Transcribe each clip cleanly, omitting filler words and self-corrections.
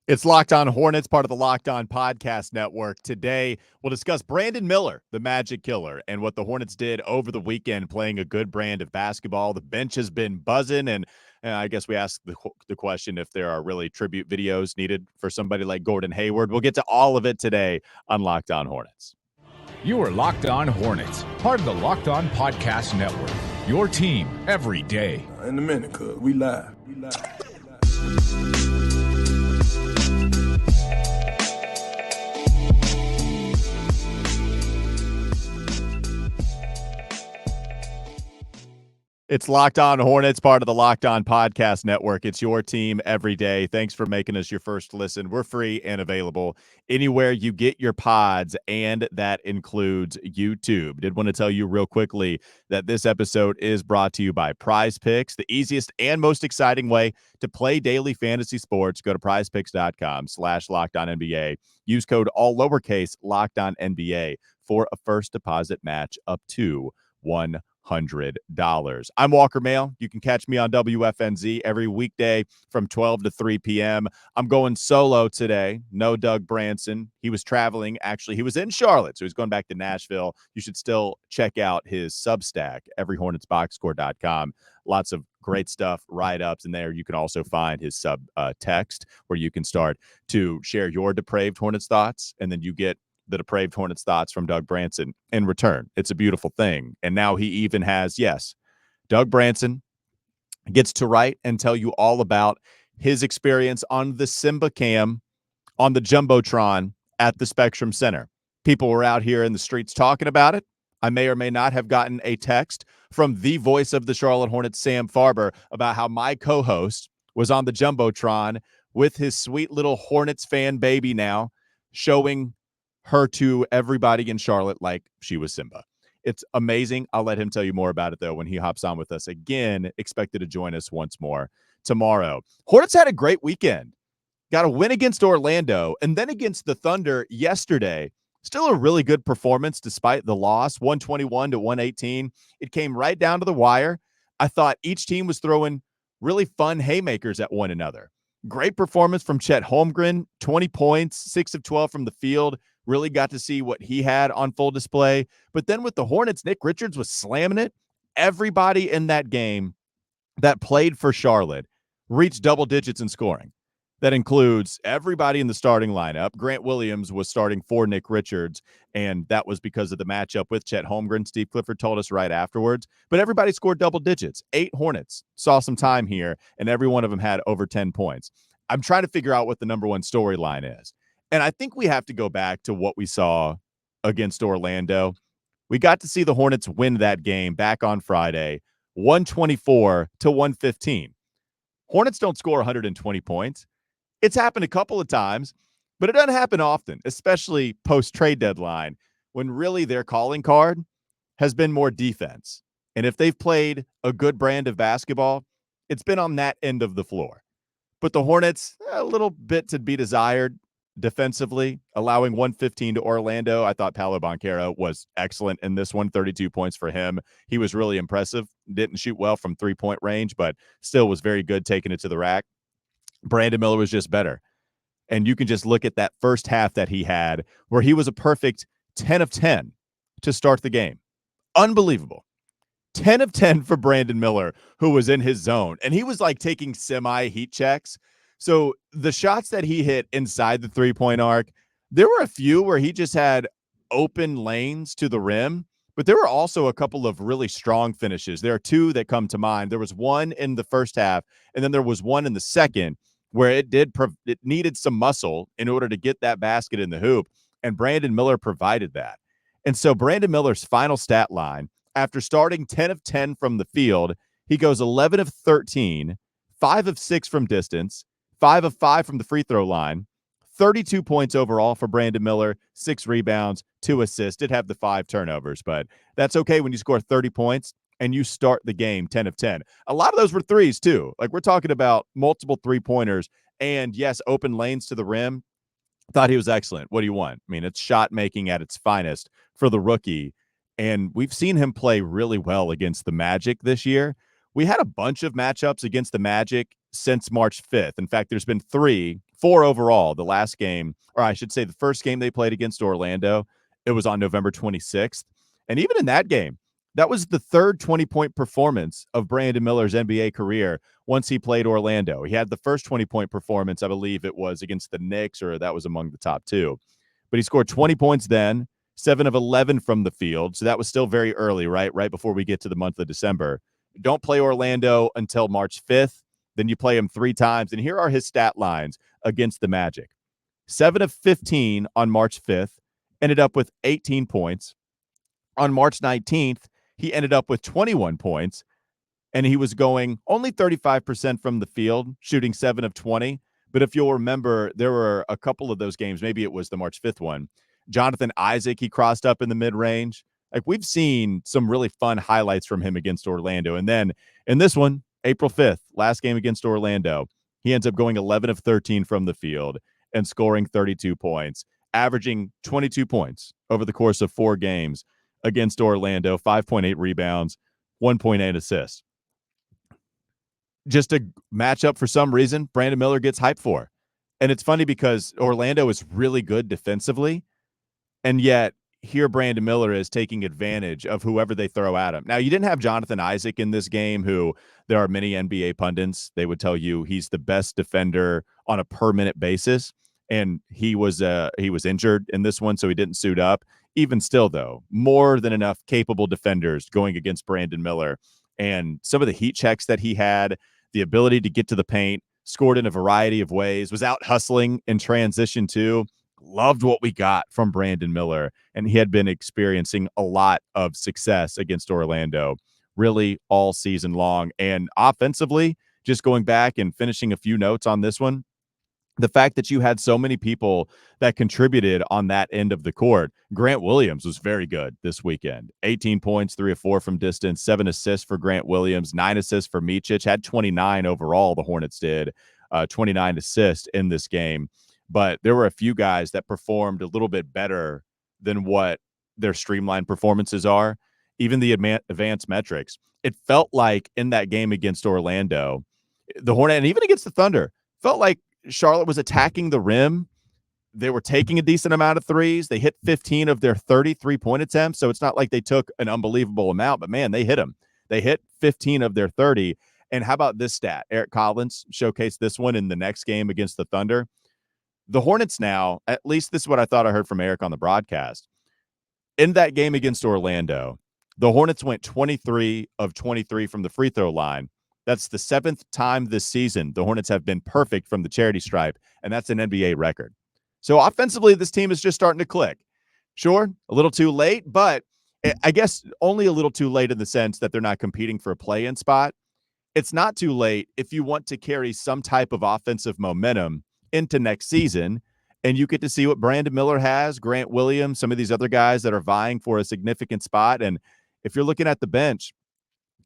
It's Locked On Hornets, part of the Locked On Podcast Network. Today, we'll discuss Brandon Miller, the Magic Killer, and what the Hornets did over the weekend playing a good brand of basketball. The bench has been buzzing, and I guess we asked the question if there are really tribute videos needed for somebody like Gordon Hayward. We'll get to all of it today on Locked On Hornets. You are Locked On Hornets, part of the Locked On Podcast Network, your team every day. In a minute, cuz we live. It's Locked On Hornets, part of the Locked On Podcast Network. It's your team every day. Thanks for making us your first listen. We're free and available anywhere you get your pods, and that includes YouTube. Did want to tell you real quickly that this episode is brought to you by Prize Picks, the easiest and most exciting way to play daily fantasy sports. Go to prizepicks.com/LockedOnNBA. Use code all lowercase LockedOnNBA for a first deposit match up to $100. I'm Walker Mehl. You can catch me on WFNZ every weekday from 12 to 3 p.m. I'm going solo today. No Doug Branson. He was traveling. Actually, he was in Charlotte, so he's going back to Nashville. You should still check out his substack, everyhornetsboxscore.com. Lots of great stuff, write-ups in there. You can also find his text where you can start to share your depraved Hornets thoughts, and then you get the depraved Hornets thoughts from Doug Branson in return. It's a beautiful thing. And now he even has, yes, Doug Branson gets to write and tell you all about his experience on the Simba cam on the Jumbotron at the Spectrum Center. People were out here in the streets talking about it. I may or may not have gotten a text from the voice of the Charlotte Hornets, Sam Farber, about how my co-host was on the Jumbotron with his sweet little Hornets fan baby now, showing her to everybody in Charlotte like she was Simba. It's amazing. I'll let him tell you more about it, though, when he hops on with us again, expected to join us once more tomorrow. Hornets had a great weekend. Got a win against Orlando and then against the Thunder yesterday. Still a really good performance despite the loss, 121-118. It came right down to the wire. I thought each team was throwing really fun haymakers at one another. Great performance from Chet Holmgren, 20 points, 6 of 12 from the field. Really got to see what he had on full display. But then with the Hornets, Nick Richards was slamming it. Everybody in that game that played for Charlotte reached double digits in scoring. That includes everybody in the starting lineup. Grant Williams was starting for Nick Richards, and that was because of the matchup with Chet Holmgren. Steve Clifford told us right afterwards. But everybody scored double digits. 8 Hornets saw some time here, and every one of them had over 10 points. I'm trying to figure out what the number one storyline is. And I think we have to go back to what we saw against Orlando. We got to see the Hornets win that game back on Friday, 124-115. Hornets don't score 120 points. It's happened a couple of times, but it doesn't happen often, especially post-trade deadline, when really their calling card has been more defense. And if they've played a good brand of basketball, it's been on that end of the floor. But the Hornets, a little bit to be desired defensively, allowing 115 to Orlando. I thought Paolo Banchero was excellent in this one, 32 points for him. He was really impressive. Didn't shoot well from three-point range, but still was very good taking it to the rack. Brandon Miller was just better. And you can just look at that first half that he had where he was a perfect 10 of 10 to start the game. Unbelievable. 10 of 10 for Brandon Miller, who was in his zone. And he was like taking semi-heat checks. So the shots that he hit inside the three-point arc, there were a few where he just had open lanes to the rim, but there were also a couple of really strong finishes. There are 2 that come to mind. There was one in the first half, and then there was one in the second where it needed some muscle in order to get that basket in the hoop, and Brandon Miller provided that. And so Brandon Miller's final stat line, after starting 10 of 10 from the field, he goes 11 of 13, 5 of 6 from distance, 5 of 5 from the free throw line, 32 points overall for Brandon Miller, 6 rebounds, 2 assists. Did have the 5 turnovers, but that's okay when you score 30 points and you start the game 10 of 10. A lot of those were threes too. Like, we're talking about multiple three-pointers and, yes, open lanes to the rim. Thought he was excellent. What do you want? I mean, it's shot making at its finest for the rookie. And we've seen him play really well against the Magic this year. We had a bunch of matchups against the Magic since March 5th. In fact, there's been 3 4 overall. The last game, or I should say the first game they played against Orlando, it was on November 26th. And even in that game, that was the third 20-point performance of Brandon Miller's NBA career once he played Orlando. He had the first 20-point performance, I believe it was against the Knicks, or that was among the top 2. But he scored 20 points then, 7 of 11 from the field. So that was still very early, right? Right before we get to the month of December. Don't play Orlando until March 5th. Then you play him 3 times. And here are his stat lines against the Magic. 7 of 15 on March 5th, ended up with 18 points. On March 19th, he ended up with 21 points, and he was going only 35% from the field, shooting 7 of 20. But if you'll remember, there were a couple of those games, maybe it was the March 5th one, Jonathan Isaac, he crossed up in the mid-range. Like, we've seen some really fun highlights from him against Orlando. And then in this one, April 5th, last game against Orlando, he ends up going 11 of 13 from the field and scoring 32 points, averaging 22 points over the course of 4 games against Orlando, 5.8 rebounds, 1.8 assists. Just a matchup for some reason Brandon Miller gets hyped for. And it's funny because Orlando is really good defensively, and yet here Brandon Miller is taking advantage of whoever they throw at him. Now, you didn't have Jonathan Isaac in this game, who there are many NBA pundits, they would tell you he's the best defender on a per-minute basis, and he was injured in this one, so he didn't suit up. Even still, though, more than enough capable defenders going against Brandon Miller. And some of the heat checks that he had, the ability to get to the paint, scored in a variety of ways, was out hustling in transition too. Loved what we got from Brandon Miller, and he had been experiencing a lot of success against Orlando really all season long. And offensively, just going back and finishing a few notes on this one, the fact that you had so many people that contributed on that end of the court. Grant Williams was very good this weekend. 18 points, 3 of 4 from distance, 7 assists for Grant Williams, 9 assists for Micic, had 29 overall, the Hornets did, 29 assists in this game. But there were a few guys that performed a little bit better than what their streamlined performances are, even the advanced metrics. It felt like in that game against Orlando, the Hornet, and even against the Thunder, felt like Charlotte was attacking the rim. They were taking a decent amount of threes. They hit 15 of their 33-point attempts, so it's not like they took an unbelievable amount, but man, they hit them. They hit 15 of their 30. And how about this stat? Eric Collins showcased this one in the next game against the Thunder. The Hornets now, at least this is what I thought I heard from Eric on the broadcast, in that game against Orlando, the Hornets went 23 of 23 from the free throw line. That's the 7th time this season the Hornets have been perfect from the charity stripe, and that's an NBA record. So offensively, this team is just starting to click. Sure, a little too late, but I guess only a little too late in the sense that they're not competing for a play-in spot. It's not too late if you want to carry some type of offensive momentum into next season, and you get to see what Brandon Miller has, Grant Williams, some of these other guys that are vying for a significant spot. And if you're looking at the bench,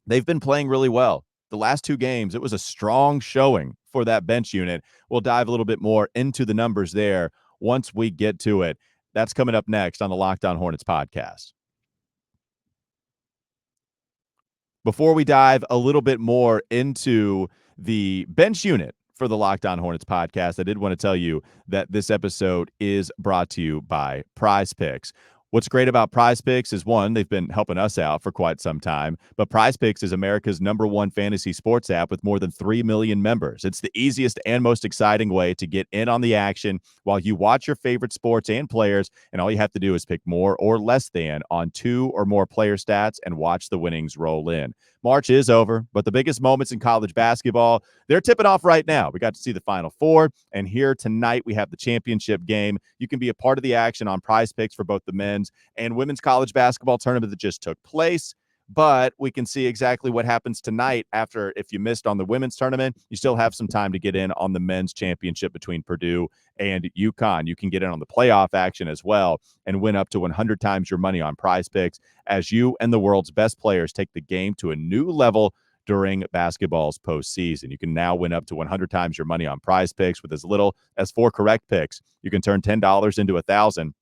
they've been playing really well. The last 2 games, it was a strong showing for that bench unit. We'll dive a little bit more into the numbers there once we get to it. That's coming up next on the Locked On Hornets podcast. Before we dive a little bit more into the bench unit for the Locked On Hornets podcast, I did want to tell you that this episode is brought to you by Prize Picks. What's great about Prize Picks is, one, they've been helping us out for quite some time, but Prize Picks is America's #1 fantasy sports app with more than 3 million members. It's the easiest and most exciting way to get in on the action while you watch your favorite sports and players, and all you have to do is pick more or less than on 2 or more player stats and watch the winnings roll in. March is over, but the biggest moments in college basketball, they're tipping off right now. We got to see the Final Four, and here tonight we have the championship game. You can be a part of the action on Prize Picks for both the men's and women's college basketball tournament that just took place. But we can see exactly what happens tonight after, if you missed on the women's tournament, you still have some time to get in on the men's championship between Purdue and UConn. You can get in on the playoff action as well and win up to 100 times your money on Prize Picks as you and the world's best players take the game to a new level during basketball's postseason. You can now win up to 100 times your money on Prize Picks with as little as 4 correct picks. You can turn $10 into $1,000.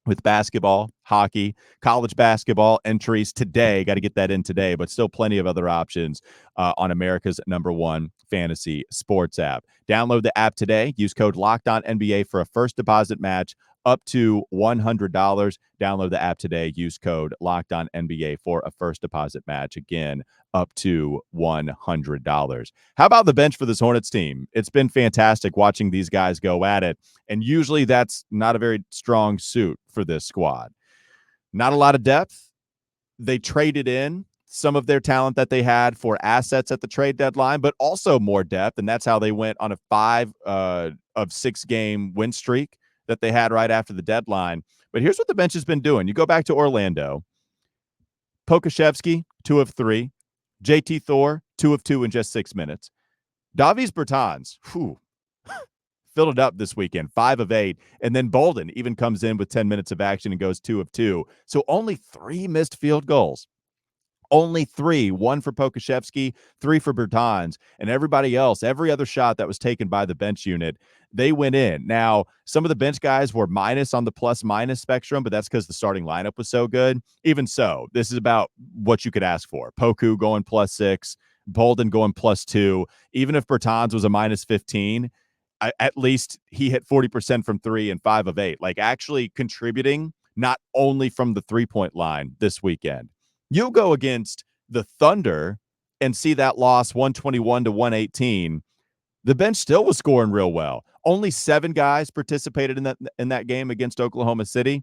With basketball hockey, college basketball entries today. Got to get that in today, but still plenty of other options on America's #1 fantasy sports app. Download the app today. Use code LOCKEDONNBA for a first deposit match up to $100. Download the app today. Use code LOCKEDONNBA for a first deposit match. Again, up to $100. How about the bench for this Hornets team? It's been fantastic watching these guys go at it, and usually that's not a very strong suit for this squad. Not a lot of depth. They traded in some of their talent that they had for assets at the trade deadline, but also more depth, and that's how they went on a 5 of 6 game win streak that they had right after the deadline. But here's what the bench has been doing. You go back to Orlando. Pokusevski, 2 of 3. JT Thor, 2 of 2 in just 6 minutes. Davis Bertans, filled it up this weekend, 5 of 8. And then Bolden even comes in with 10 minutes of action and goes 2 of 2. So only 3 missed field goals. Only 3, 1 for Pokusevski, 3 for Bertans, and everybody else, every other shot that was taken by the bench unit, they went in. Now, some of the bench guys were minus on the plus-minus spectrum, but that's because the starting lineup was so good. Even so, this is about what you could ask for. Poku going +6, Bolden going +2. Even if Bertans was a -15, at least he hit 40% from 3 and 5 of 8, like actually contributing not only from the three-point line this weekend. You'll go against the Thunder and see that loss 121-118. The bench still was scoring real well. Only 7 guys participated in that game against Oklahoma City,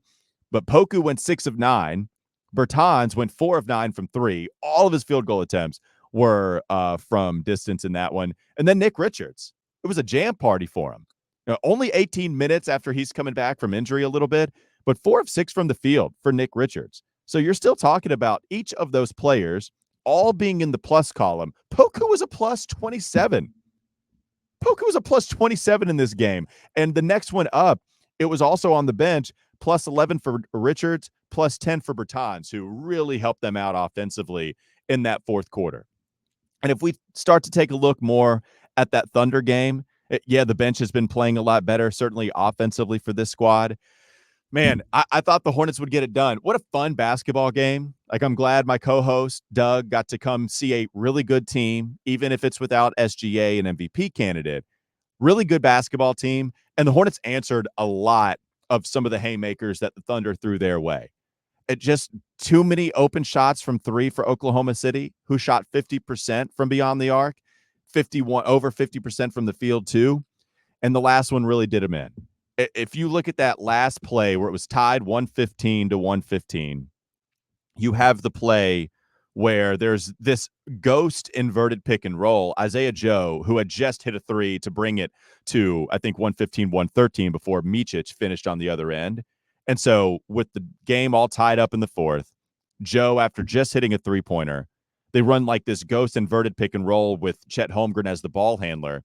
but Poku went 6 of 9. Bertans went 4 of 9 from 3. All of his field goal attempts were from distance in that one. And then Nick Richards. It was a jam party for him. Only 18 minutes after he's coming back from injury a little bit, but 4 of 6 from the field for Nick Richards. So you're still talking about each of those players all being in the plus column. Poku was a +27. Poku was a +27 in this game. And the next one up, it was also on the bench, +11 for Richards, +10 for Bertans, who really helped them out offensively in that fourth quarter. And if we start to take a look more at that Thunder game, the bench has been playing a lot better, certainly offensively for this squad. Man, I thought the Hornets would get it done. What a fun basketball game. Like, I'm glad my co-host, Doug, got to come see a really good team, even if it's without SGA and MVP candidate. Really good basketball team. And the Hornets answered a lot of some of the haymakers that the Thunder threw their way. It just too many open shots from 3 for Oklahoma City, who shot 50% from beyond the arc, over 50% from the field too. And the last one really did them in. If you look at that last play where it was tied 115-115, you have the play where there's this ghost inverted pick and roll. Isaiah Joe, who had just hit a 3 to bring it to, I think, 115-113 before Micic finished on the other end. And so with the game all tied up in the fourth, Joe, after just hitting a 3-pointer, they run like this ghost inverted pick and roll with Chet Holmgren as the ball handler.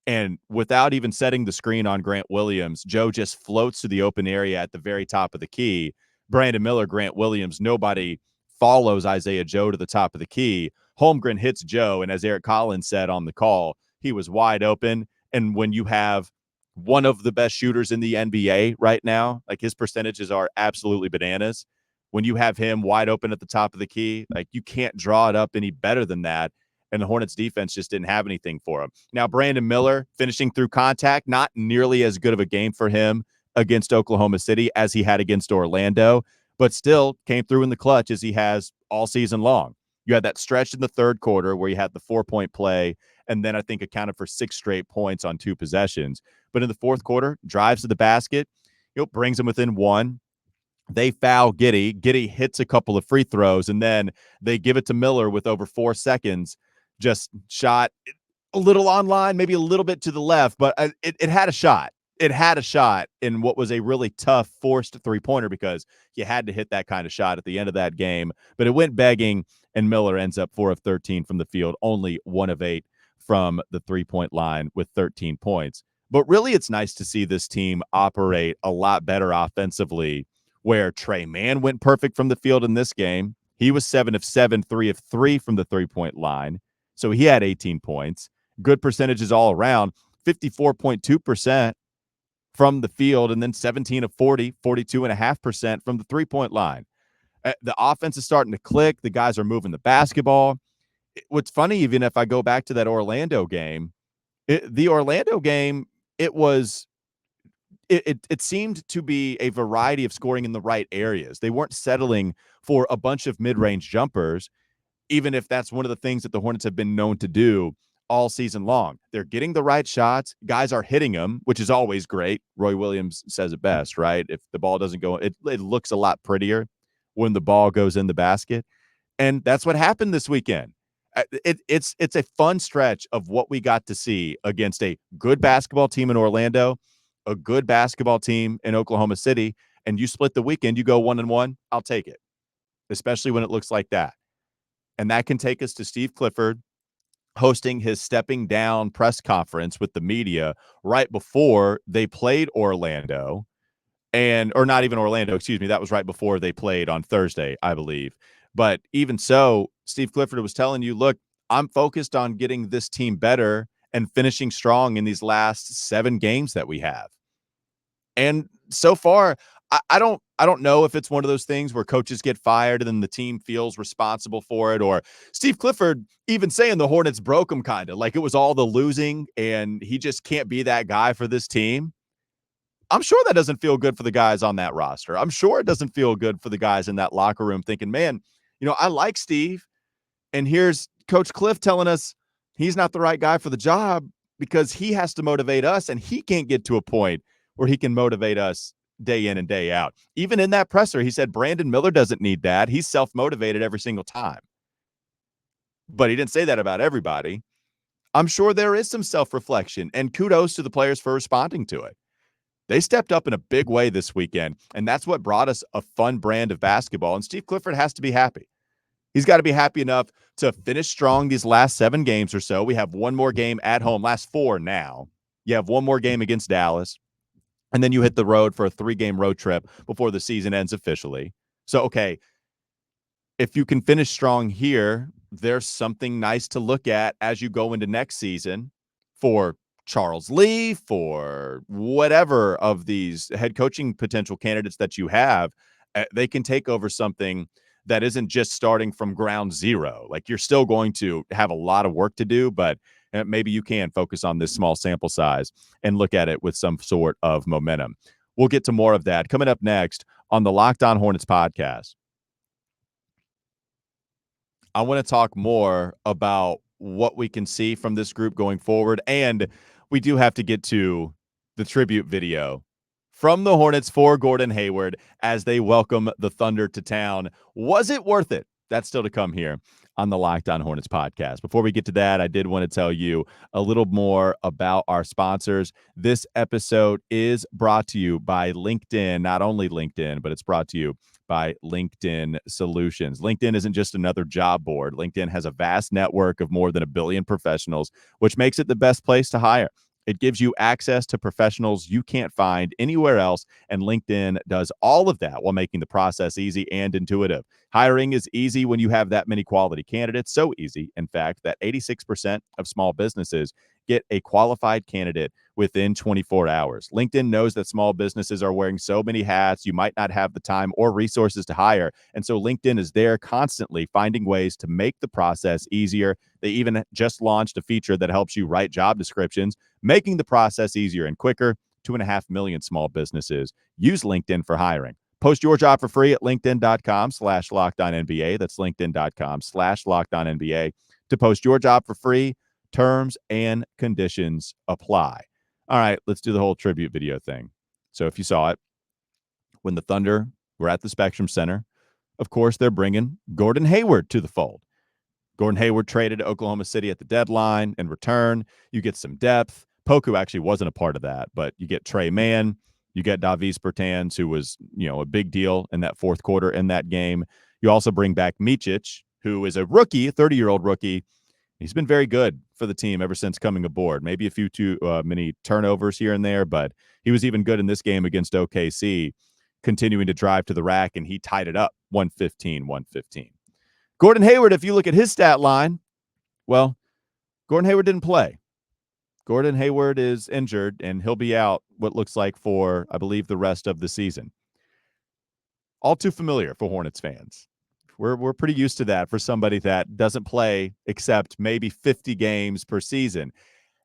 And without even setting the screen on Grant Williams, Joe just floats to the open area at the very top of the key. Brandon Miller, Grant Williams, nobody follows Isaiah Joe to the top of the key. Holmgren hits Joe, and as Eric Collins said on the call, he was wide open. And when you have one of the best shooters in the NBA right now, like, his percentages are absolutely bananas. When you have him wide open at the top of the key, like, you can't draw it up any better than that. And the Hornets defense just didn't have anything for him. Now, Brandon Miller finishing through contact, not nearly as good of a game for him against Oklahoma City as he had against Orlando, but still came through in the clutch as he has all season long. You had that stretch in the third quarter where you had the 4-point play, and then I think accounted for 6 straight points on 2 possessions. But in the fourth quarter, drives to the basket, brings them within 1. They foul Giddey. Giddey hits a couple of free throws, and then they give it to Miller with over 4 seconds. Just shot a little online, maybe a little bit to the left, but it had a shot. It had a shot in what was a really tough forced 3-pointer because you had to hit that kind of shot at the end of that game. But it went begging, and Miller ends up 4 of 13 from the field, only 1 of 8 from the 3-point line with 13 points. But really, it's nice to see this team operate a lot better offensively, where Trey Mann went perfect from the field in this game. He was 7 of 7, 3 of 3 from the 3-point line. So he had 18 points. Good percentages all around, 54.2% from the field, and then 17 of 40, 42.5% from the three-point line. The offense is starting to click. The guys are moving the basketball. What's funny, even if I go back to that Orlando game, the Orlando game, it seemed to be a variety of scoring in the right areas. They weren't settling for a bunch of mid-range jumpers, even if that's one of the things that the Hornets have been known to do all season long. They're getting the right shots. Guys are hitting them, which is always great. Roy Williams says it best, right? If the ball doesn't go, it looks a lot prettier when the ball goes in the basket. And that's what happened this weekend. It's a fun stretch of what we got to see against a good basketball team in Orlando, a good basketball team in Oklahoma City, and you split the weekend, you go 1-1, I'll take it, especially when it looks like that. And that can take us to Steve Clifford hosting his stepping down press conference with the media right before they played Orlando. Or not even Orlando, excuse me. That was right before they played on Thursday, I believe. But even so, Steve Clifford was telling you, look, I'm focused on getting this team better and finishing strong in these last 7 games that we have. And so far, I don't know if it's one of those things where coaches get fired and then the team feels responsible for it, or Steve Clifford even saying the Hornets broke him, kind of like it was all the losing and he just can't be that guy for this team. I'm sure that doesn't feel good for the guys on that roster. I'm sure it doesn't feel good for the guys in that locker room thinking, man, I like Steve, and here's Coach Cliff telling us he's not the right guy for the job because he has to motivate us, and he can't get to a point where he can motivate us day in and day out. Even in that presser, he said Brandon Miller doesn't need that. He's self-motivated every single time. But he didn't say that about everybody. I'm sure there is some self-reflection, and kudos to the players for responding to it. They stepped up in a big way this weekend, and that's what brought us a fun brand of basketball, and Steve Clifford has to be happy. He's got to be happy enough to finish strong these last 7 games or so. We have one more game at home, last 4 now. You have one more game against Dallas, and then you hit the road for a 3-game road trip before the season ends officially. So, okay, if you can finish strong here, there's something nice to look at as you go into next season for Charles Lee, for whatever of these head coaching potential candidates that you have. They can take over something that isn't just starting from ground zero. Like, you're still going to have a lot of work to do, but maybe you can focus on this small sample size and look at it with some sort of momentum. We'll get to more of that coming up next on the Locked On Hornets podcast. I want to talk more about what we can see from this group going forward. And we do have to get to the tribute video from the Hornets for Gordon Hayward as they welcome the Thunder to town. Was it worth it? That's still to come here on the Locked On Hornets podcast. Before we get to that, I did want to tell you a little more about our sponsors. This episode is brought to you by LinkedIn. Not only LinkedIn, but it's brought to you by LinkedIn Solutions. LinkedIn isn't just another job board. LinkedIn has a vast network of more than 1 billion professionals, which makes it the best place to hire. It gives you access to professionals you can't find anywhere else, and LinkedIn does all of that while making the process easy and intuitive. Hiring is easy when you have that many quality candidates, so easy, in fact, that 86% of small businesses get a qualified candidate within 24 hours. LinkedIn knows that small businesses are wearing so many hats, you might not have the time or resources to hire. And so LinkedIn is there constantly finding ways to make the process easier. They even just launched a feature that helps you write job descriptions, making the process easier and quicker. 2.5 million small businesses use LinkedIn for hiring. Post your job for free at linkedin.com/LockedOnNBA. That's linkedin.com/LockedOnNBA to post your job for free. Terms and conditions apply. All right, let's do the whole tribute video thing. So if you saw it, when the Thunder were at the Spectrum Center, of course, they're bringing Gordon Hayward to the fold. Gordon Hayward traded to Oklahoma City at the deadline. In return, you get some depth. Poku actually wasn't a part of that, but you get Trey Mann. You get Davis Bertans, who was, a big deal in that fourth quarter in that game. You also bring back Micic, who is a rookie, a 30-year-old rookie. He's been very good for the team ever since coming aboard. Maybe a few too many turnovers here and there, but he was even good in this game against OKC, continuing to drive to the rack, and he tied it up 115-115. Gordon Hayward, if you look at his stat line, well, Gordon Hayward didn't play. Gordon Hayward is injured, and he'll be out what looks like for, I believe, the rest of the season. All too familiar for Hornets fans. We're pretty used to that for somebody that doesn't play except maybe 50 games per season.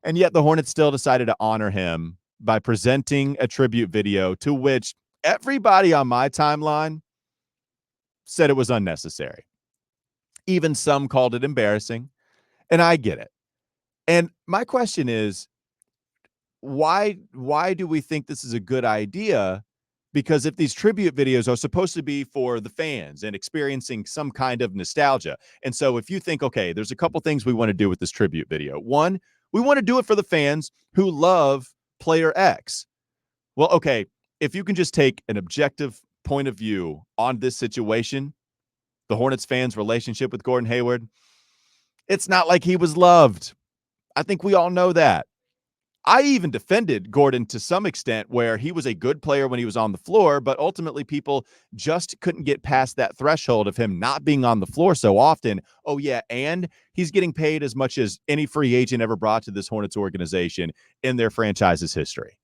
And yet the Hornets still decided to honor him by presenting a tribute video to which everybody on my timeline said it was unnecessary. Even some called it embarrassing, and I get it. And my question is, why do we think this is a good idea? Because if these tribute videos are supposed to be for the fans and experiencing some kind of nostalgia, and so if you think, okay, there's a couple things we want to do with this tribute video. One, we want to do it for the fans who love player X. Well, okay, if you can just take an objective point of view on this situation, the Hornets fans' relationship with Gordon Hayward, it's not like he was loved. I think we all know that. I even defended Gordon to some extent where he was a good player when he was on the floor, but ultimately people just couldn't get past that threshold of him not being on the floor so often. Oh, yeah, and he's getting paid as much as any free agent ever brought to this Hornets organization in their franchise's history.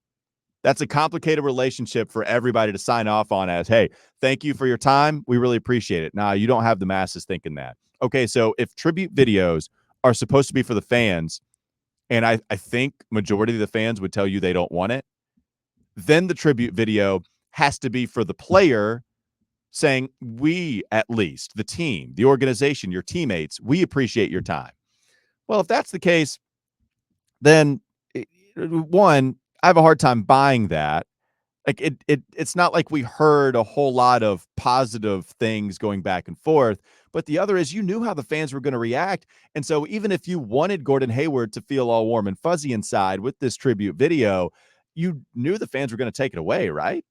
That's a complicated relationship for everybody to sign off on as, hey, thank you for your time. We really appreciate it. Nah, you don't have the masses thinking that. Okay, so if tribute videos are supposed to be for the fans, and I think majority of the fans would tell you they don't want it, then the tribute video has to be for the player saying, we, at least, the team, the organization, your teammates, we appreciate your time. Well, if that's the case, then one, I have a hard time buying that. Like it's not like we heard a whole lot of positive things going back and forth, but the other is you knew how the fans were going to react. And so even if you wanted Gordon Hayward to feel all warm and fuzzy inside with this tribute video, you knew the fans were going to take it away, right?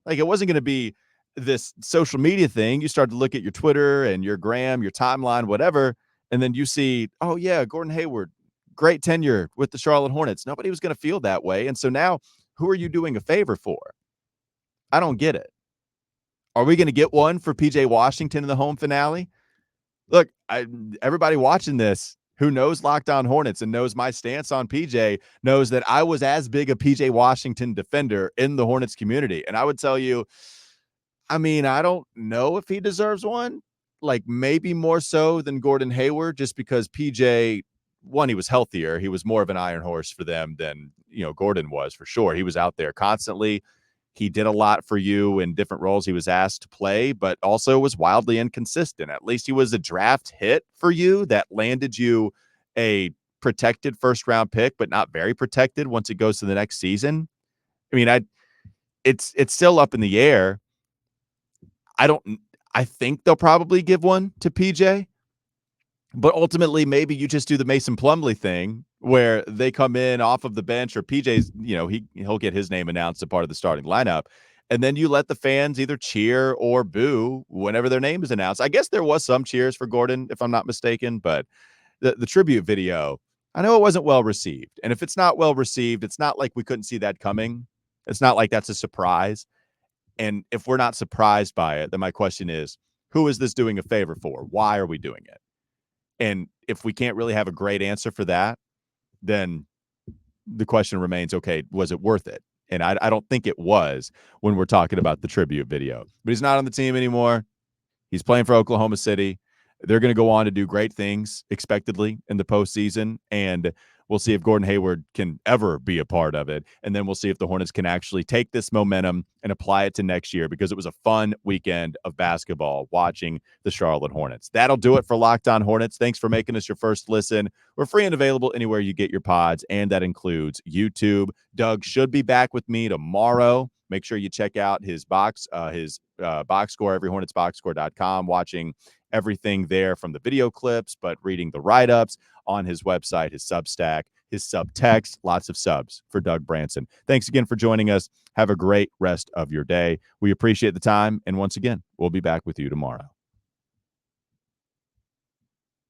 Like it wasn't going to be this social media thing. You start to look at your Twitter and your Gram, your timeline, whatever, and then you see, oh yeah, Gordon Hayward, great tenure with the Charlotte Hornets. Nobody was going to feel that way. And so now who are you doing a favor for? I don't get it. Are we going to get one for PJ Washington in the home finale? Look, everybody watching this who knows Locked On Hornets and knows my stance on PJ knows that I was as big a PJ Washington defender in the Hornets community. And I would tell you, I mean, I don't know if he deserves one, like maybe more so than Gordon Hayward, just because PJ, one, he was healthier. He was more of an iron horse for them than, Gordon was for sure. He was out there constantly. He did a lot for you in different roles he was asked to play, but also was wildly inconsistent. At least he was a draft hit for you that landed you a protected first-round pick, but not very protected once it goes to the next season. I mean, it's still up in the air. I think they'll probably give one to PJ, but ultimately maybe you just do the Mason Plumlee thing where they come in off of the bench, or PJ's, he'll get his name announced a part of the starting lineup. And then you let the fans either cheer or boo whenever their name is announced. I guess there was some cheers for Gordon, if I'm not mistaken, but the tribute video, I know it wasn't well received. And if it's not well received, it's not like we couldn't see that coming. It's not like that's a surprise. And if we're not surprised by it, then my question is, who is this doing a favor for? Why are we doing it? And if we can't really have a great answer for that, then the question remains, okay, was it worth it? And I don't think it was when we're talking about the tribute video. But he's not on the team anymore. He's playing for Oklahoma City. They're going to go on to do great things, expectedly, in the postseason. And we'll see if Gordon Hayward can ever be a part of it. And then we'll see if the Hornets can actually take this momentum and apply it to next year, because it was a fun weekend of basketball watching the Charlotte Hornets. That'll do it for Locked On Hornets. Thanks for making us your first listen. We're free and available anywhere you get your pods, and that includes YouTube. Doug should be back with me tomorrow. Make sure you check out his box score, everyhornetsboxscore.com, watching everything there from the video clips, but reading the write-ups on his website, his Substack, his subtext, lots of subs for Doug Branson. Thanks again for joining us. Have a great rest of your day. We appreciate the time. And once again, we'll be back with you tomorrow.